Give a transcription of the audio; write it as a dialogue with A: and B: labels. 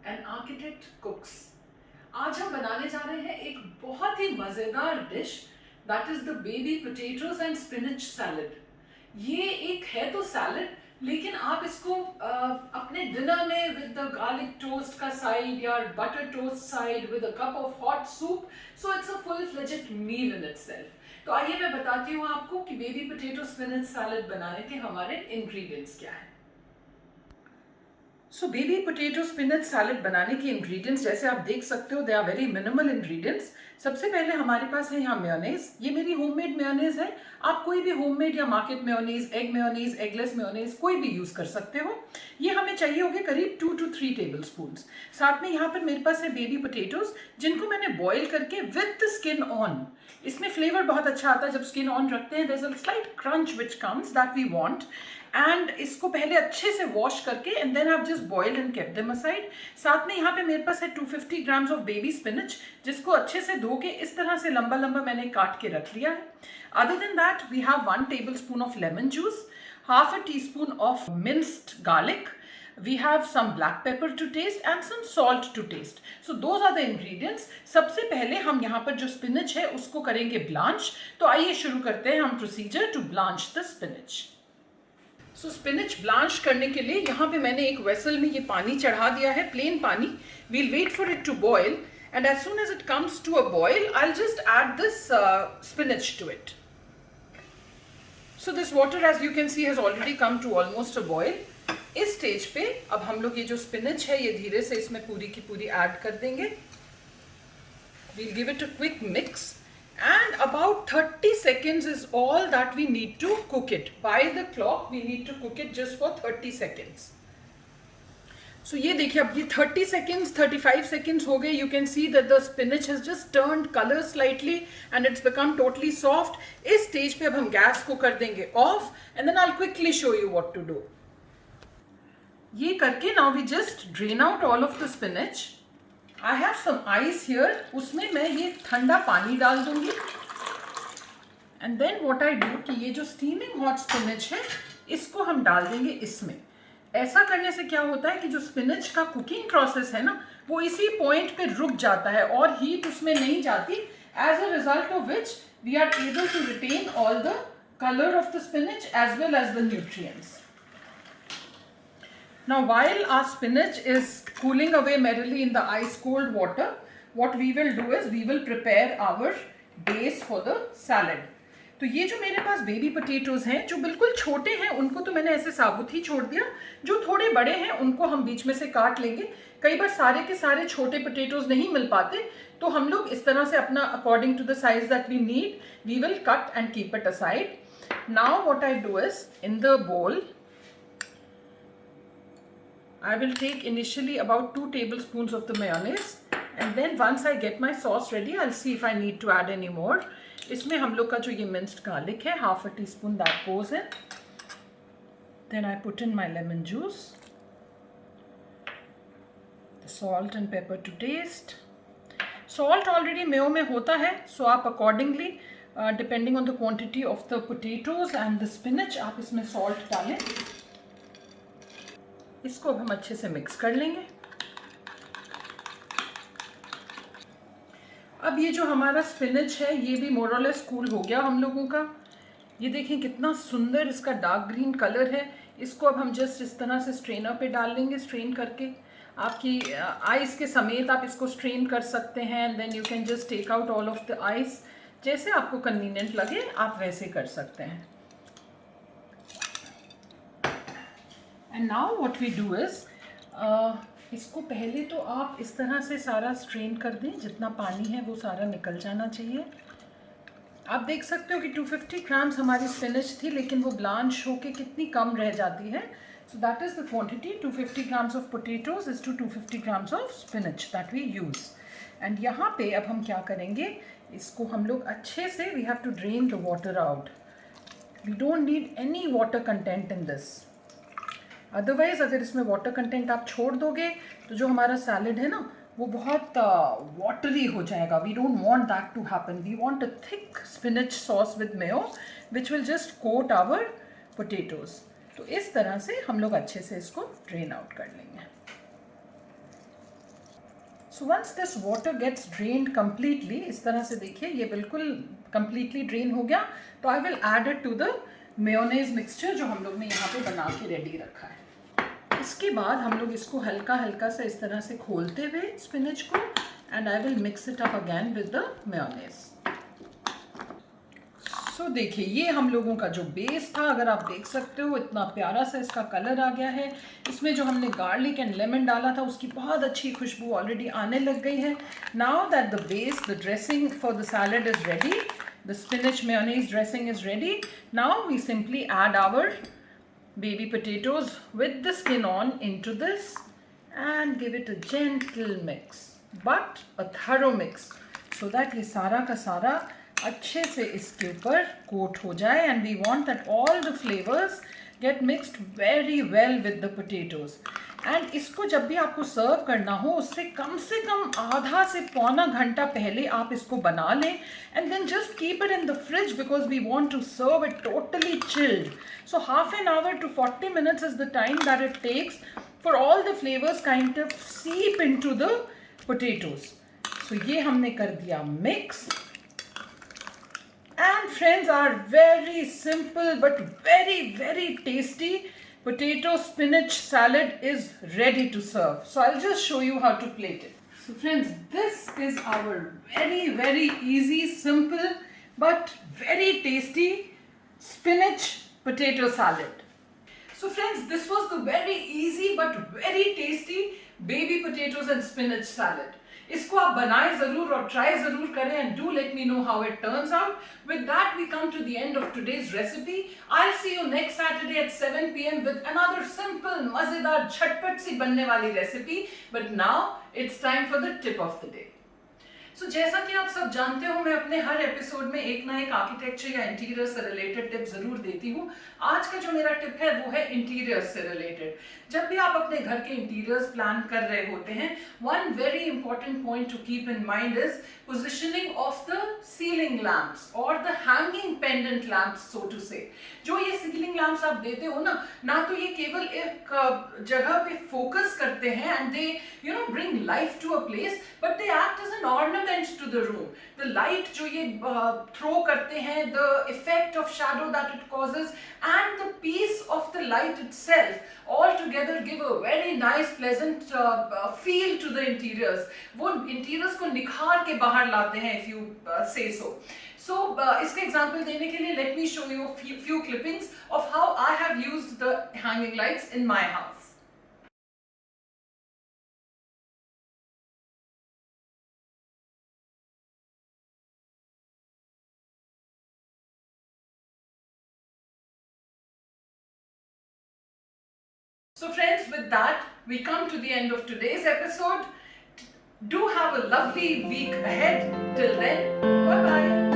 A: And architect कुक्स। आज हम बनाने जा रहे हैं एक बहुत ही मज़ेदार dish, that is the baby potatoes and spinach salad. ये एक है तो सैलड, लेकिन आप इसको अपने डिनर में विद द गार्लिक टोस्ट का साइड या butter toast side with a cup of hot soup, so it's a full fledged meal in itself. तो आइए मैं बताती हूँ आपको कि बेबी पोटैटो स्पिनच सैलड बनाने के हमारे इंग्रेडिएंट्स क्या हैं। So baby potato spinach salad बनाने के इंग्रेडिएंट्स जैसे आप देख सकते हो, they are very minimal ingredients. सबसे पहले हमारे पास है यहाँ मेयोनेज। ये मेरी होममेड मेयोनेज है। आप कोई भी होममेड या मार्केट मेयोनेज, एगलेस मेयोनेज कोई भी यूज़ कर सकते हो। ये हमें चाहिए होंगे करीब 2 to 3 टेबल स्पून। साथ में यहाँ पर मेरे पास है बेबी पोटैटोज, जिनको मैंने बॉईल करके विद द स्किन ऑन। इसमें फ्लेवर बहुत अच्छा आता है जब स्किन ऑन रखते हैं। There is a slight crunch which comes that we want. And इसको पहले अच्छे से वॉश करके and then have just boiled and kept them aside. साथ में यहाँ पे मेरे पास है 250 ग्राम्स ऑफ बेबी स्पिनच, जिसको अच्छे से धो के इस तरह से लंबा लंबा मैंने काट के रख लिया है। Other than that we have 1 tablespoon of lemon juice, half a teaspoon of minced garlic. We have some black pepper to taste and some salt to taste. So those are the ingredients. सबसे पहले हम यहाँ पर जो spinach है उसको करेंगे blanch. तो आइए शुरू करते हैं हम procedure to blanch the spinach. So spinach blanch करने के लिए यहाँ पे मैंने एक वेसल में ये पानी चढ़ा दिया है, प्लेन पानी। We'll wait for it to boil and as soon as it comes to a boil I will just add this spinach to it. So this water as you can see has already come to almost a boil. इस stage पे अब हम लोग ये जो spinach है ये धीरे से इसमें पूरी की पूरी ऐड कर देंगे। We'll give it a quick mix and about 30 seconds is all that we need to cook it. By the clock we need to cook it just for 30 seconds. So ये देखिए अब ये 30 seconds 35 seconds हो गए। You can see that the spinach has just turned color slightly and it's become totally soft. इस stage पे अब हम गैस को कर देंगे off and then I'll quickly show you what to do. ये करके now we just drain out all of the spinach. I have some ice here. उसमें मैं ये ठंडा पानी डाल दूंगी। And then what I do कि ये जो steaming hot spinach है इसको हम डाल देंगे इसमें। ऐसा करने से क्या होता है कि जो स्पिनच का कुकिंग प्रोसेस है ना वो इसी पॉइंट पे रुक जाता है और हीट उसमें नहीं जाती। As a result of which we are able to retain all the colour of the spinach as well as the nutrients. Now while our spinach is cooling away merrily in the ice cold water, what we will do is we will prepare our base for the salad. तो ये जो मेरे पास baby potatoes हैं जो बिल्कुल छोटे हैं उनको तो मैंने ऐसे साबुत ही छोड़ दिया। जो थोड़े बड़े हैं उनको हम बीच में से काट लेंगे। कई बार सारे के सारे छोटे पोटैटोज नहीं मिल पाते तो हम लोग इस तरह से अपना according to the size that we need we will cut and keep it aside. Now what I do is in the bowl I will take initially about 2 tablespoons of the mayonnaise and then once I get my sauce ready I'll see if I need to add any more. इसमें हम लोग का जो ये minced garlic है half a teaspoon that goes in. Then I put in my lemon juice, the salt and pepper to taste. Salt already mayo में होता है so आप accordingly depending on the quantity of the potatoes and the spinach आप इसमें salt डालें। इसको अब हम अच्छे से मिक्स कर लेंगे। अब ये जो हमारा स्पिनच है ये भी मोर और लेस कूल हो गया हम लोगों का। ये देखें कितना सुंदर इसका डार्क ग्रीन कलर है। इसको अब हम जस्ट इस तरह से स्ट्रेनर पे डाल लेंगे। स्ट्रेन करके आपकी आइस के समेत आप इसको स्ट्रेन कर सकते हैं। Then you can just take out all of the ice. जैसे आपको कन्वीनियंट लगे आप वैसे कर सकते हैं। And now what we do is इसको पहले तो आप इस तरह से सारा स्ट्रेन कर दें, जितना पानी है वो सारा निकल जाना चाहिए। आप देख सकते हो कि 250 ग्राम्स हमारी स्पिनच थी लेकिन वो ब्लांच होके कितनी कम रह जाती है। So that is the quantity. 250 grams of potatoes is to 250 grams of spinach that we use. And यहाँ पे अब हम क्या करेंगे, इसको हम लोग अच्छे से we have to drain the water out. We don't need any water content in this. Otherwise अगर इसमें वाटर कंटेंट आप छोड़ दोगे तो जो हमारा सैलड है ना वो बहुत वाटरी हो जाएगा। We don't want that to happen. We want a thick spinach sauce with mayo which will just coat our potatoes. तो इस तरह से हम लोग अच्छे से इसको ड्रेन आउट कर लेंगे। So once this water gets drained completely, इस तरह से देखिए ये बिल्कुल कम्प्लीटली ड्रेन हो गया, तो I will add it to the mayonnaise mixture जो हम लोग ने यहाँ पे बना के रेडी रखा है। इसके बाद हम लोग इसको हल्का हल्का सा इस तरह से खोलते हुए स्पिनच को, and I will mix it up again with the mayonnaise. So देखिए ये हम लोगों का जो बेस था, अगर आप देख सकते हो इतना प्यारा सा इसका कलर आ गया है। इसमें जो हमने गार्लिक एंड लेमन डाला था उसकी बहुत अच्छी खुशबू ऑलरेडी आने लग गई है। Now that the base, the dressing for the salad is ready, the spinach mayonnaise dressing is ready, now we simply add our baby potatoes with the skin on into this and give it a gentle mix, but a thorough mix, so that ये सारा का सारा अच्छे से इसके ऊपर coat हो जाए, and we want that all the flavors get mixed very well with the potatoes. And इसको जब भी आपको सर्व करना हो उससे कम आधा से पौना घंटा पहले आप इसको बना लें, and then just keep it in the fridge because we want to serve it totally chilled. So half an hour to 40 minutes is the time that it takes for all the flavours kind of seep in to the potatoes. So ये हमने कर दिया mix. And friends, our very simple but very tasty potato spinach salad is ready to serve. So I'll just show you how to plate it. So friends, this is our very easy, simple but very tasty spinach potato salad. So friends, this was the very easy but very tasty baby potatoes and spinach salad. इसको आप बनाएं जरूर और try जरूर करें, and do let me know how it turns out. With that we come to the end of today's recipe. I will see you next Saturday at 7 PM with another simple मजेदार झटपट सी बनने वाली recipe. But now it's time for the tip of the day. So जैसा कि आप सब जानते हो, मैं अपने हर एपिसोड में एक ना एक आर्किटेक्चर या इंटीरियर से रिलेटेड टिप जरूर देती हूँ. आज का जो मेरा टिप है वो है इंटीरियर से रिलेटेड. जब भी आप अपने घर के इंटीरियर्स प्लान कर रहे होते हैं, one very important point to keep in mind is positioning of the ceiling lamps और the hanging pendant lamps, so to say. जो ये सीलिंग लैम्प्स आप देते हो ना तो ये केवल एक जगह पे फोकस करते हैं and they bring life to a place, but they act as an ornament to the room. The light जो ये थ्रो करते हैं, the effect of shadow that it causes and the piece of the light itself all together give a very nice pleasant feel to the interiors. वो interiors को निखार के बाहर लाते हैं, if you say so. So इसके example देने के लिए let me show you a few clippings of how I have used the hanging lights in my house. So friends, with that, we come to the end of today's episode. Do have a lovely week ahead. Till then, bye-bye.